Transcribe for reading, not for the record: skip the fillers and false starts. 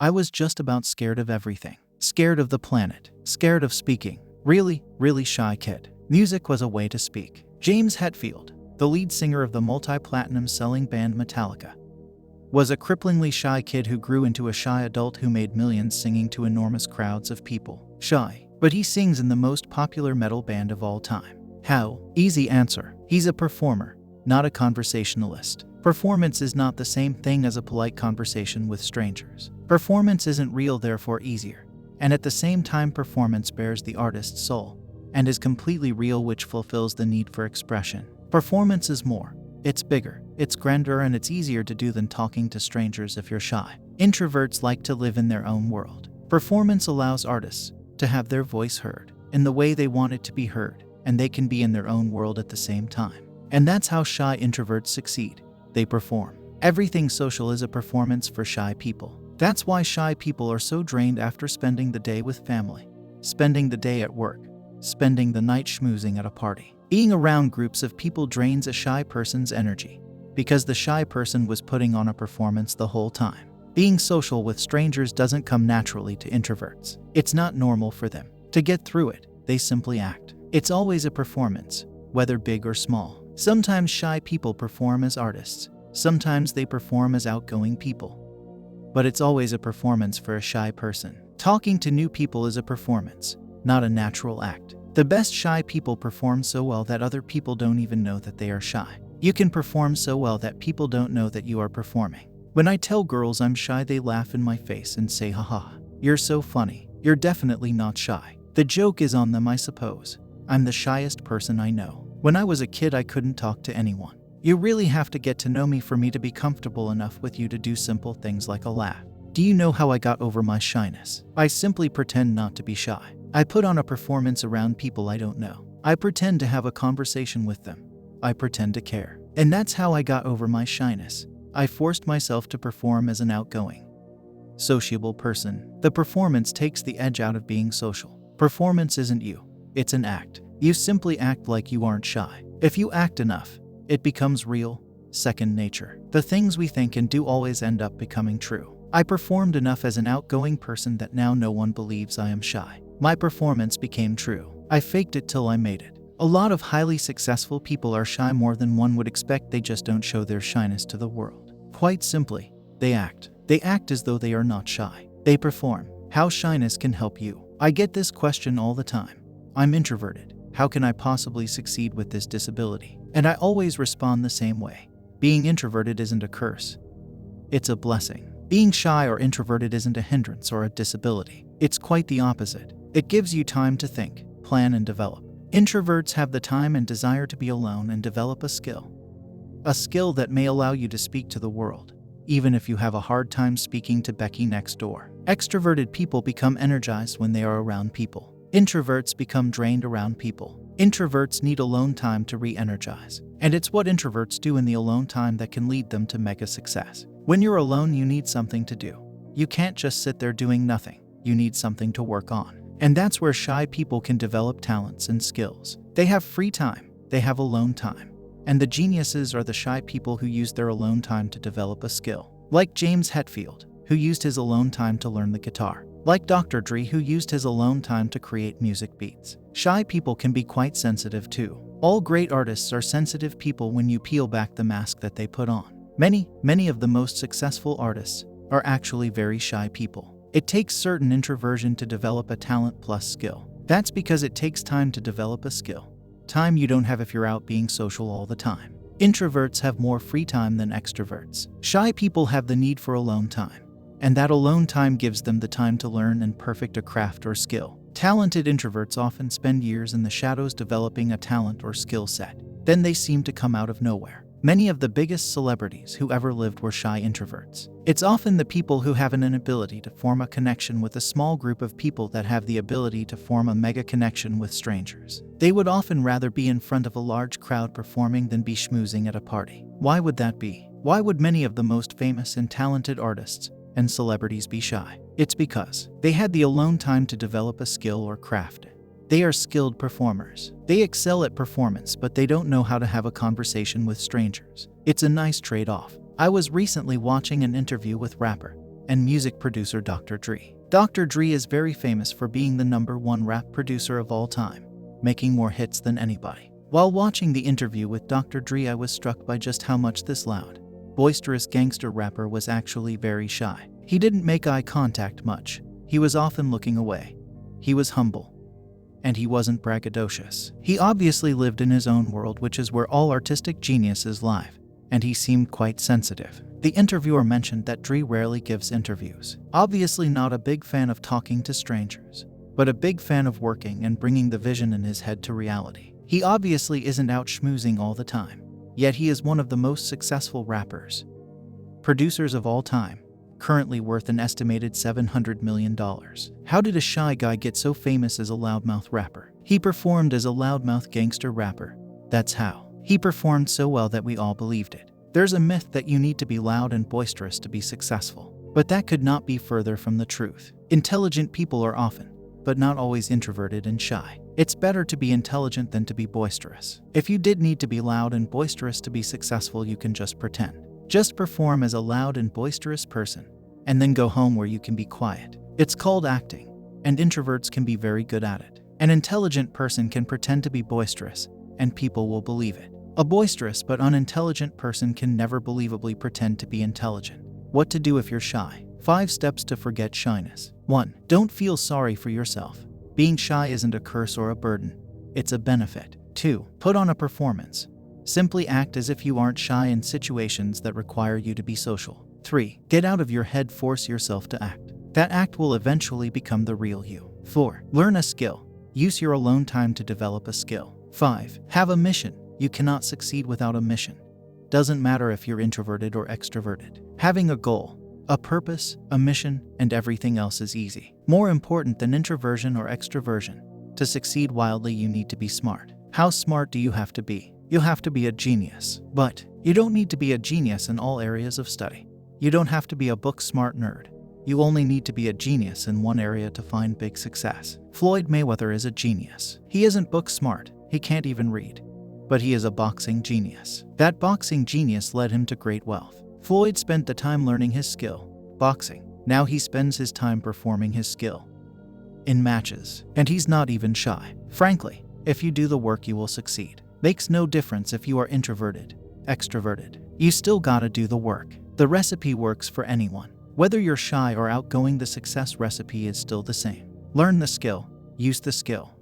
I was just about scared of everything. Scared of the planet. Scared of speaking. Really, really shy kid. Music was a way to speak. James Hetfield, the lead singer of the multi-platinum selling band Metallica, was a cripplingly shy kid who grew into a shy adult who made millions singing to enormous crowds of people. Shy. But he sings in the most popular metal band of all time. How? Easy answer. He's a performer, not a conversationalist. Performance is not the same thing as a polite conversation with strangers. Performance isn't real, therefore easier. And at the same time, performance bears the artist's soul and is completely real, which fulfills the need for expression. Performance is more. It's bigger, it's grander, and it's easier to do than talking to strangers if you're shy. Introverts like to live in their own world. Performance allows artists to have their voice heard in the way they want it to be heard, and they can be in their own world at the same time. And that's how shy introverts succeed. They perform. Everything social is a performance for shy people. That's why shy people are so drained after spending the day with family, spending the day at work, spending the night schmoozing at a party. Being around groups of people drains a shy person's energy because the shy person was putting on a performance the whole time. Being social with strangers doesn't come naturally to introverts. It's not normal for them. To get through it, they simply act. It's always a performance, whether big or small. Sometimes shy people perform as artists. Sometimes they perform as outgoing people. But it's always a performance for a shy person. Talking to new people is a performance, not a natural act. The best shy people perform so well that other people don't even know that they are shy. You can perform so well that people don't know that you are performing. When I tell girls I'm shy, they laugh in my face and say, haha, you're so funny. You're definitely not shy. The joke is on them, I suppose. I'm the shyest person I know. When I was a kid, I couldn't talk to anyone. You really have to get to know me for me to be comfortable enough with you to do simple things like a laugh. Do you know how I got over my shyness? I simply pretend not to be shy. I put on a performance around people I don't know. I pretend to have a conversation with them. I pretend to care. And that's how I got over my shyness. I forced myself to perform as an outgoing, sociable person. The performance takes the edge out of being social. Performance isn't you. It's an act. You simply act like you aren't shy. If you act enough, it becomes real, second nature. The things we think and do always end up becoming true. I performed enough as an outgoing person that now no one believes I am shy. My performance became true. I faked it till I made it. A lot of highly successful people are shy more than one would expect. They just don't show their shyness to the world. Quite simply, they act. They act as though they are not shy. They perform. How shyness can help you? I get this question all the time. I'm introverted. How can I possibly succeed with this disability? And I always respond the same way. Being introverted isn't a curse. It's a blessing. Being shy or introverted isn't a hindrance or a disability. It's quite the opposite. It gives you time to think, plan, and develop. Introverts have the time and desire to be alone and develop a skill. A skill that may allow you to speak to the world, even if you have a hard time speaking to Becky next door. Extroverted people become energized when they are around people. Introverts become drained around people. Introverts need alone time to re-energize. And it's what introverts do in the alone time that can lead them to mega success. When you're alone, you need something to do. You can't just sit there doing nothing. You need something to work on. And that's where shy people can develop talents and skills. They have free time. They have alone time. And the geniuses are the shy people who use their alone time to develop a skill. Like James Hetfield, who used his alone time to learn the guitar. Like Dr. Dre, who used his alone time to create music beats. Shy people can be quite sensitive too. All great artists are sensitive people when you peel back the mask that they put on. Many of the most successful artists are actually very shy people. It takes certain introversion to develop a talent plus skill. That's because it takes time to develop a skill. Time you don't have if you're out being social all the time. Introverts have more free time than extroverts. Shy people have the need for alone time. And that alone time gives them the time to learn and perfect a craft or skill. Talented introverts often spend years in the shadows developing a talent or skill set. Then they seem to come out of nowhere. Many of the biggest celebrities who ever lived were shy introverts. It's often the people who have an inability to form a connection with a small group of people that have the ability to form a mega connection with strangers. They would often rather be in front of a large crowd performing than be schmoozing at a party. Why would that be? Why would many of the most famous and talented artists and celebrities be shy? It's because they had the alone time to develop a skill or craft. They are skilled performers. They excel at performance, but they don't know how to have a conversation with strangers. It's a nice trade-off. I was recently watching an interview with rapper and music producer Dr. Dre. Dr. Dre is very famous for being the #1 rap producer of all time, making more hits than anybody. While watching the interview with Dr. Dre, I was struck by just how much this loud, boisterous gangster rapper was actually very shy. He didn't make eye contact much. He was often looking away. He was humble. And he wasn't braggadocious. He obviously lived in his own world, which is where all artistic geniuses live, and he seemed quite sensitive. The interviewer mentioned that Dre rarely gives interviews. Obviously not a big fan of talking to strangers, but a big fan of working and bringing the vision in his head to reality. He obviously isn't out schmoozing all the time, yet he is one of the most successful rappers, producers of all time, currently worth an estimated $700 million. How did a shy guy get so famous as a loudmouth rapper? He performed as a loudmouth gangster rapper. That's how. He performed so well that we all believed it. There's a myth that you need to be loud and boisterous to be successful, but that could not be further from the truth. Intelligent people are often, but not always, introverted and shy. It's better to be intelligent than to be boisterous. If you did need to be loud and boisterous to be successful, you can just pretend. Just perform as a loud and boisterous person, and then go home where you can be quiet. It's called acting, and introverts can be very good at it. An intelligent person can pretend to be boisterous, and people will believe it. A boisterous but unintelligent person can never believably pretend to be intelligent. What to do if you're shy? 5 steps to forget shyness. 1. Don't feel sorry for yourself. Being shy isn't a curse or a burden. It's a benefit. 2. Put on a performance. Simply act as if you aren't shy in situations that require you to be social. 3. Get out of your head, force yourself to act. That act will eventually become the real you. 4. Learn a skill. Use your alone time to develop a skill. 5. Have a mission. You cannot succeed without a mission. Doesn't matter if you're introverted or extroverted. Having a goal, a purpose, a mission, and everything else is easy. More important than introversion or extroversion. To succeed wildly, you need to be smart. How smart do you have to be? You'll have to be a genius. But you don't need to be a genius in all areas of study. You don't have to be a book-smart nerd. You only need to be a genius in one area to find big success. Floyd Mayweather is a genius. He isn't book-smart. He can't even read. But he is a boxing genius. That boxing genius led him to great wealth. Floyd spent the time learning his skill, boxing. Now he spends his time performing his skill in matches. And he's not even shy. Frankly, if you do the work, you will succeed. Makes no difference if you are introverted, extroverted. You still gotta do the work. The recipe works for anyone. Whether you're shy or outgoing, the success recipe is still the same. Learn the skill, use the skill,